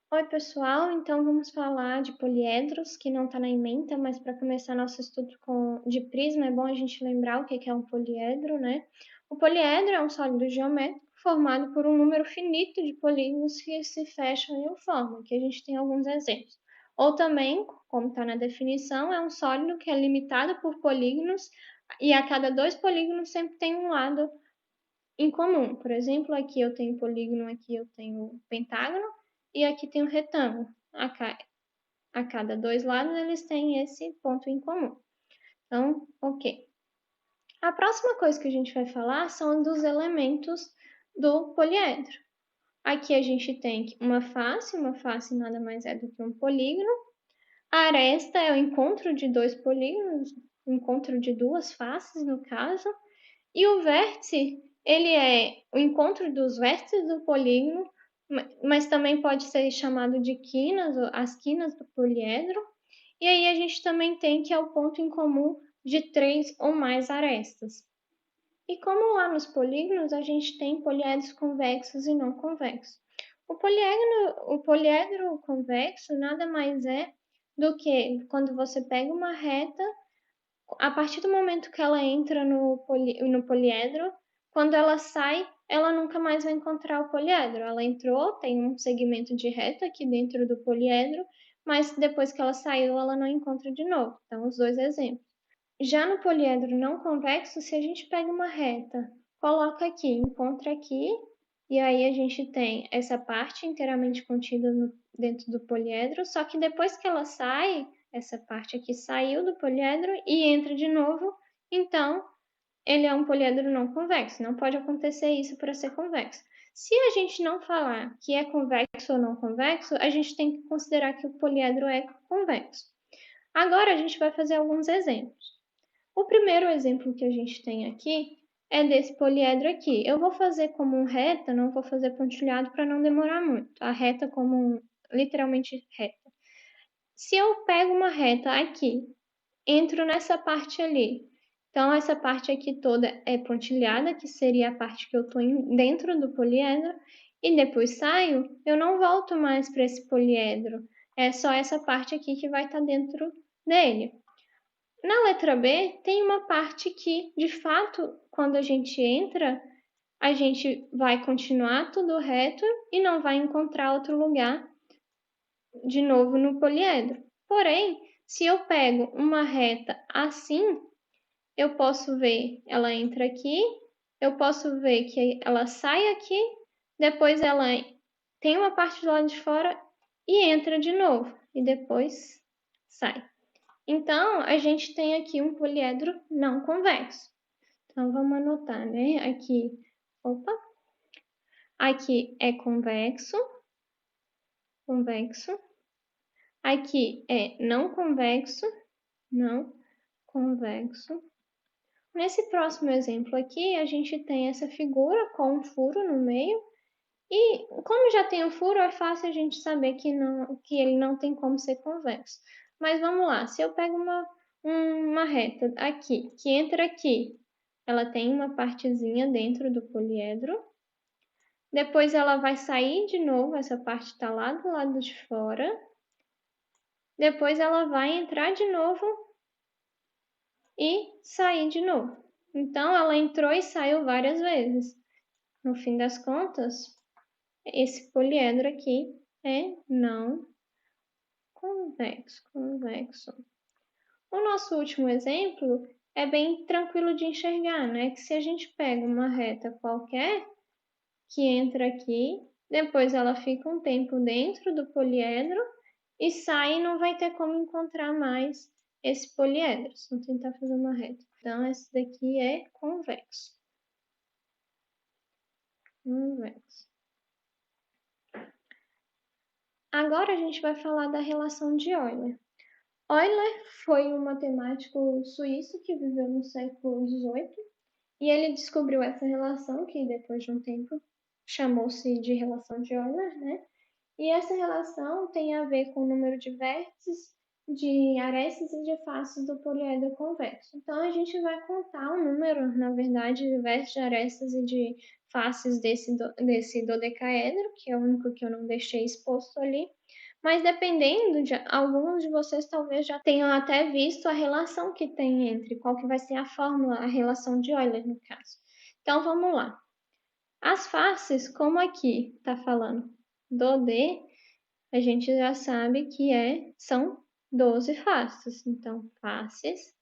Oi, pessoal. Então, vamos falar de poliedros, que não está na ementa, mas para começar nosso estudo de prisma, é bom a gente lembrar o que é um poliedro, né? O poliedro é um sólido geométrico formado por um número finito de polígonos que se fecham e o formam, que a gente tem alguns exemplos. Ou também, como está na definição, é um sólido que é limitado por polígonos e a cada dois polígonos sempre tem um lado em comum. Por exemplo, aqui eu tenho polígono, aqui eu tenho pentágono e aqui tem um retângulo. A cada dois lados eles têm esse ponto em comum. Então, ok. A próxima coisa que a gente vai falar são dos elementos do poliedro. Aqui a gente tem uma face nada mais é do que um polígono. A aresta é o encontro de dois polígonos, o encontro de duas faces, no caso. E o vértice, ele é o encontro dos vértices do polígono, mas também pode ser chamado de quinas, ou as quinas do poliedro. E aí a gente também tem que é o ponto em comum de três ou mais arestas. E como lá nos polígonos a gente tem poliedros convexos e não convexos. O poliedro convexo nada mais é do que quando você pega uma reta a partir do momento que ela entra no poliedro, quando ela sai, ela nunca mais vai encontrar o poliedro. Ela entrou, tem um segmento de reta aqui dentro do poliedro, mas depois que ela saiu, ela não encontra de novo. Então, os dois exemplos. Já no poliedro não convexo, se a gente pega uma reta, coloca aqui, encontra aqui, e aí a gente tem essa parte inteiramente contida dentro do poliedro, só que depois que ela sai, essa parte aqui saiu do poliedro e entra de novo, então ele é um poliedro não convexo. Não pode acontecer isso para ser convexo. Se a gente não falar que é convexo ou não convexo, a gente tem que considerar que o poliedro é convexo. Agora a gente vai fazer alguns exemplos. O primeiro exemplo que a gente tem aqui é desse poliedro aqui. Eu vou fazer como reta, não vou fazer pontilhado para não demorar muito. A reta como literalmente reta. Se eu pego uma reta aqui, entro nessa parte ali. Então, essa parte aqui toda é pontilhada, que seria a parte que eu estou dentro do poliedro, e depois saio, eu não volto mais para esse poliedro. É só essa parte aqui que vai estar dentro dele. Na letra B, tem uma parte que, de fato, quando a gente entra, a gente vai continuar tudo reto e não vai encontrar outro lugar de novo no poliedro. Porém, se eu pego uma reta assim, eu posso ver ela entra aqui, eu posso ver que ela sai aqui, depois ela tem uma parte do lado de fora e entra de novo, e depois sai. Então, a gente tem aqui um poliedro não convexo. Então, vamos anotar, né? Aqui é convexo, convexo. Aqui é não convexo, não convexo. Nesse próximo exemplo aqui, a gente tem essa figura com um furo no meio. E como já tem o furo, é fácil a gente saber que ele não tem como ser convexo. Mas vamos lá, se eu pego uma reta aqui, que entra aqui, ela tem uma partezinha dentro do poliedro. Depois ela vai sair de novo, essa parte está lá do lado de fora. Depois ela vai entrar de novo e sair de novo. Então, ela entrou e saiu várias vezes. No fim das contas, esse poliedro aqui é não convexo. O nosso último exemplo é bem tranquilo de enxergar, né? Que se a gente pega uma reta qualquer que entra aqui, depois ela fica um tempo dentro do poliedro e sai e não vai ter como encontrar mais esse poliedro. Vamos tentar fazer uma reta. Então, esse daqui é convexo. Convexo. Agora a gente vai falar da relação de Euler. Euler foi um matemático suíço que viveu no século XVIII e ele descobriu essa relação que depois de um tempo chamou-se de relação de Euler, né? E essa relação tem a ver com o número de vértices de arestas e de faces do poliedro convexo. Então, a gente vai contar o número, na verdade, de vértices de arestas e de faces desse dodecaedro, que é o único que eu não deixei exposto ali. Mas dependendo de alguns de vocês talvez já tenham até visto a relação que tem entre, qual que vai ser a fórmula, a relação de Euler no caso. Então vamos lá. As faces, como aqui está falando do D, a gente já sabe que são 12 faces. Então, faces,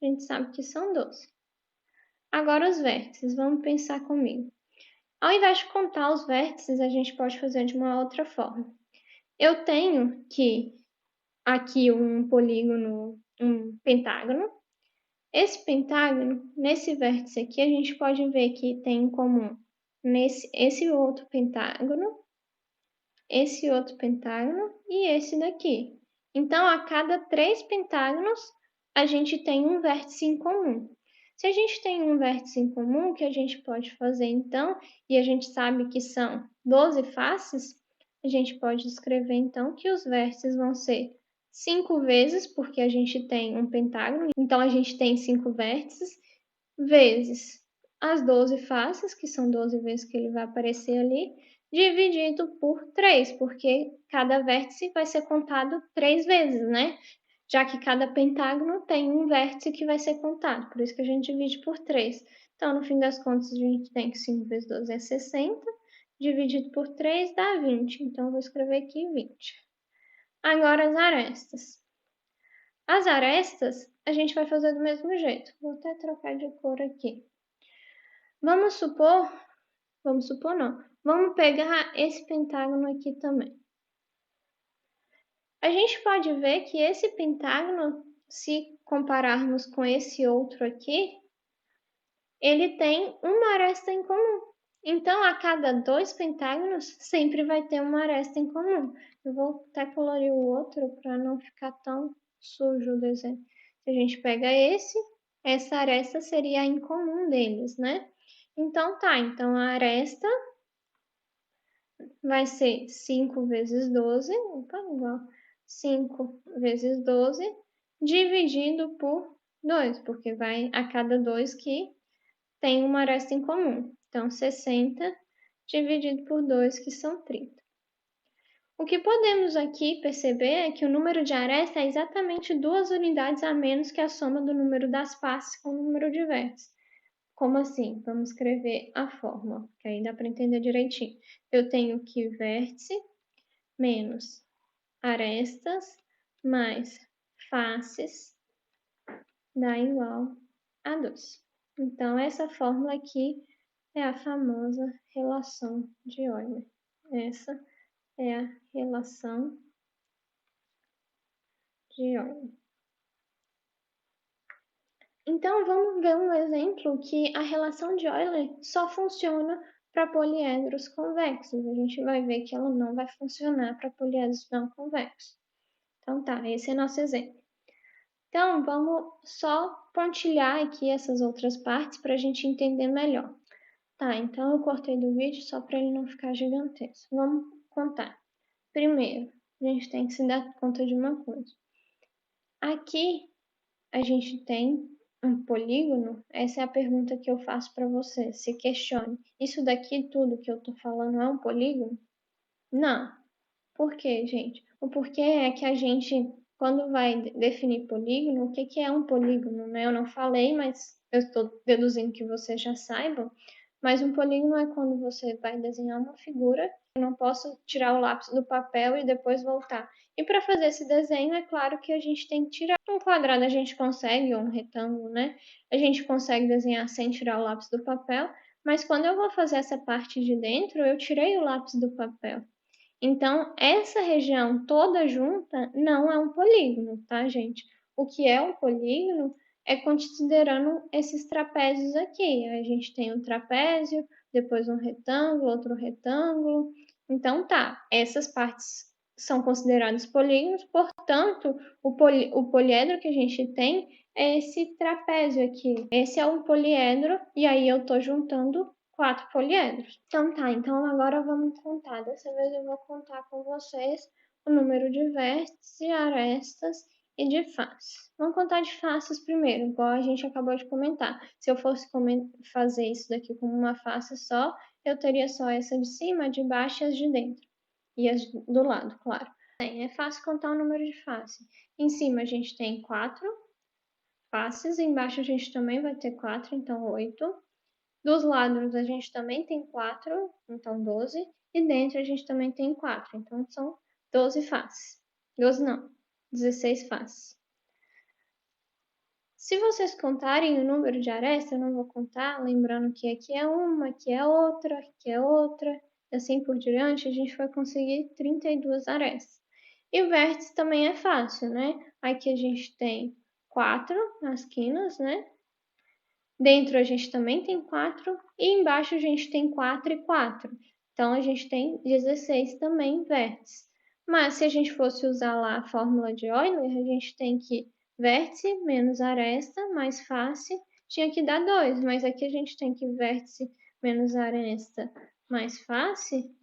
a gente sabe que são 12. Agora os vértices, vamos pensar comigo. Ao invés de contar os vértices, a gente pode fazer de uma outra forma. Eu tenho que aqui um polígono, um pentágono. Esse pentágono, nesse vértice aqui, a gente pode ver que tem em comum esse outro pentágono, esse outro pentágono e esse daqui. Então, a cada 3 pentágonos, a gente tem um vértice em comum. Se a gente tem um vértice em comum, o que a gente pode fazer então, e a gente sabe que são 12 faces, a gente pode escrever então que os vértices vão ser 5 vezes, porque a gente tem um pentágono, então a gente tem 5 vértices, vezes as 12 faces, que são 12 vezes que ele vai aparecer ali, dividido por 3, porque cada vértice vai ser contado 3 vezes, né? Já que cada pentágono tem um vértice que vai ser contado, por isso que a gente divide por 3. Então, no fim das contas, a gente tem que 5 vezes 12 é 60, dividido por 3 dá 20. Então, eu vou escrever aqui 20. Agora, as arestas. As arestas, a gente vai fazer do mesmo jeito. Vou até trocar de cor aqui. Vamos supor não. Vamos pegar esse pentágono aqui também. A gente pode ver que esse pentágono, se compararmos com esse outro aqui, ele tem uma aresta em comum. Então, a cada 2 pentágonos, sempre vai ter uma aresta em comum. Eu vou até colorir o outro para não ficar tão sujo o desenho. Se a gente pega essa aresta seria a em comum deles, né? Então, tá. Então, a aresta vai ser 5 vezes 12, opa, igual 5 vezes 12, dividido por 2, porque vai a cada 2 que tem uma aresta em comum. Então, 60 dividido por 2, que são 30. O que podemos aqui perceber é que o número de aresta é exatamente 2 unidades a menos que a soma do número das faces com o número de vértices. Como assim? Vamos escrever a fórmula, que aí dá para entender direitinho. Eu tenho que vértice menos arestas mais faces dá igual a 2. Então, essa fórmula aqui é a famosa relação de Euler. Essa é a relação de Euler. Então, vamos ver um exemplo que a relação de Euler só funciona para poliedros convexos. A gente vai ver que ela não vai funcionar para poliedros não convexos. Então, tá, esse é nosso exemplo. Então, vamos só pontilhar aqui essas outras partes para a gente entender melhor. Tá, então eu cortei do vídeo só para ele não ficar gigantesco. Vamos contar. Primeiro, a gente tem que se dar conta de uma coisa. Aqui a gente tem um polígono. Essa é a pergunta que eu faço para você. Se questione. Isso daqui tudo que eu estou falando é um polígono? Não. Por quê, gente? O porquê é que a gente, quando vai definir polígono, o que que é um polígono, né? Eu não falei, mas eu estou deduzindo que vocês já saibam. Mas um polígono é quando você vai desenhar uma figura. Eu não posso tirar o lápis do papel e depois voltar. E para fazer esse desenho, é claro que a gente tem que tirar. Um quadrado a gente consegue, ou um retângulo, né? A gente consegue desenhar sem tirar o lápis do papel. Mas quando eu vou fazer essa parte de dentro, eu tirei o lápis do papel. Então, essa região toda junta não é um polígono, tá, gente? O que é um polígono é considerando esses trapézios aqui. A gente tem um trapézio, depois um retângulo, outro retângulo. Então, tá, essas partes são consideradas polígonos, portanto, o poliedro que a gente tem é esse trapézio aqui. Esse é um poliedro, e aí eu tô juntando 4 poliedros. Então tá, então agora vamos contar. Dessa vez eu vou contar com vocês o número de vértices e arestas e de faces. Vamos contar de faces primeiro, igual a gente acabou de comentar. Se eu fosse fazer isso daqui como uma face só, eu teria só essa de cima, de baixo e as de dentro. E as do lado, claro. É fácil contar o número de faces. Em cima a gente tem 4 faces, embaixo a gente também vai ter 4, então 8. Dos lados a gente também tem 4, então 12. E dentro a gente também tem 4, então são 12 faces. 12 não, 16 faces. Se vocês contarem o número de arestas, eu não vou contar, lembrando que aqui é uma, aqui é outra, aqui é outra, e assim por diante, a gente vai conseguir 32 arestas. E o vértice também é fácil, né? Aqui a gente tem 4 nas quinas, né? Dentro a gente também tem 4 e embaixo a gente tem 4 e 4. Então a gente tem 16 também vértices. Mas se a gente fosse usar lá a fórmula de Euler, a gente tem que vértice menos aresta mais face tinha que dar 2, mas aqui a gente tem que vértice menos aresta mais face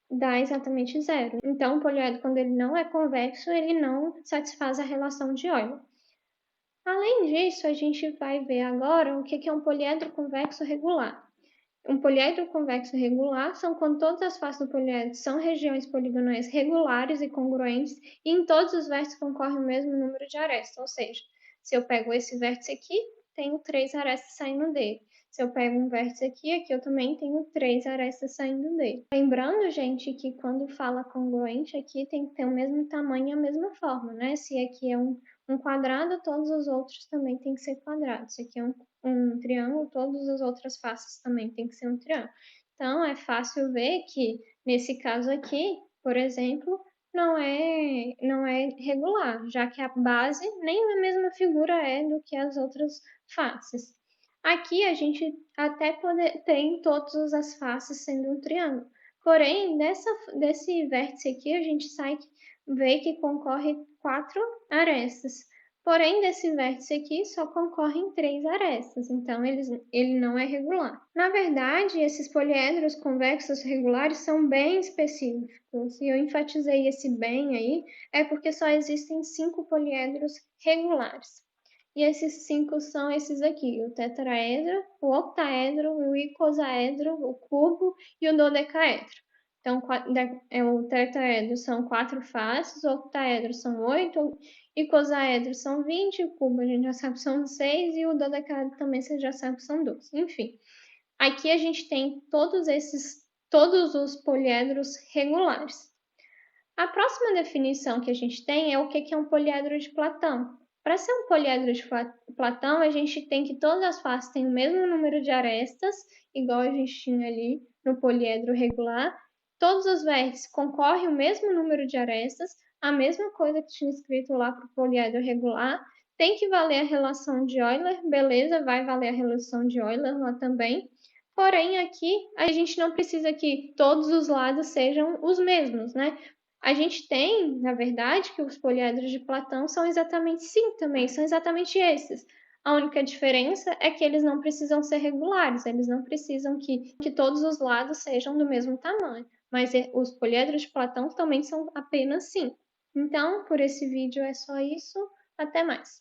dá exatamente 0. Então o poliedro, quando ele não é convexo, ele não satisfaz a relação de Euler. Além disso, a gente vai ver agora o que é um poliedro convexo regular. Um poliedro convexo regular são quando todas as faces do poliedro são regiões poligonais regulares e congruentes e em todos os vértices concorre o mesmo número de arestas. Ou seja, se eu pego esse vértice aqui, tenho 3 arestas saindo dele. Se eu pego um vértice aqui, aqui eu também tenho 3 arestas saindo dele. Lembrando, gente, que quando fala congruente aqui tem que ter o mesmo tamanho e a mesma forma, né? Se aqui é um quadrado, todos os outros também tem que ser quadrados. Se aqui é um triângulo, todas as outras faces também tem que ser um triângulo. Então, é fácil ver que, nesse caso aqui, por exemplo, não é regular, já que a base nem a mesma figura é do que as outras faces. Aqui a gente até tem todas as faces sendo um triângulo. Porém, desse vértice aqui, a gente vê que concorre 4 arestas. Porém, desse vértice aqui só concorrem 3 arestas, então ele não é regular. Na verdade, esses poliedros convexos regulares são bem específicos, e eu enfatizei esse bem aí, é porque só existem 5 poliedros regulares. E esses 5 são esses aqui, o tetraedro, o octaedro, o icosaedro, o cubo e o dodecaedro. Então, o tetraedro são 4 faces, o octaedro são 8, icosaedros são 20, o cubo a gente já sabe que são 6 e o dodecaedro também você já sabe que são 12. Enfim, aqui a gente tem todos os poliedros regulares. A próxima definição que a gente tem é o que é um poliedro de Platão. Para ser um poliedro de Platão, a gente tem que todas as faces têm o mesmo número de arestas, igual a gente tinha ali no poliedro regular. Todos os vértices concorrem o mesmo número de arestas, a mesma coisa que tinha escrito lá para o poliedro regular. Tem que valer a relação de Euler, beleza, vai valer a relação de Euler lá também. Porém, aqui a gente não precisa que todos os lados sejam os mesmos, né? A gente tem, na verdade, que os poliedros de Platão são exatamente sim também, são exatamente esses. A única diferença é que eles não precisam ser regulares, eles não precisam que todos os lados sejam do mesmo tamanho. Mas os poliedros de Platão também são apenas 5. Então, por esse vídeo é só isso. Até mais!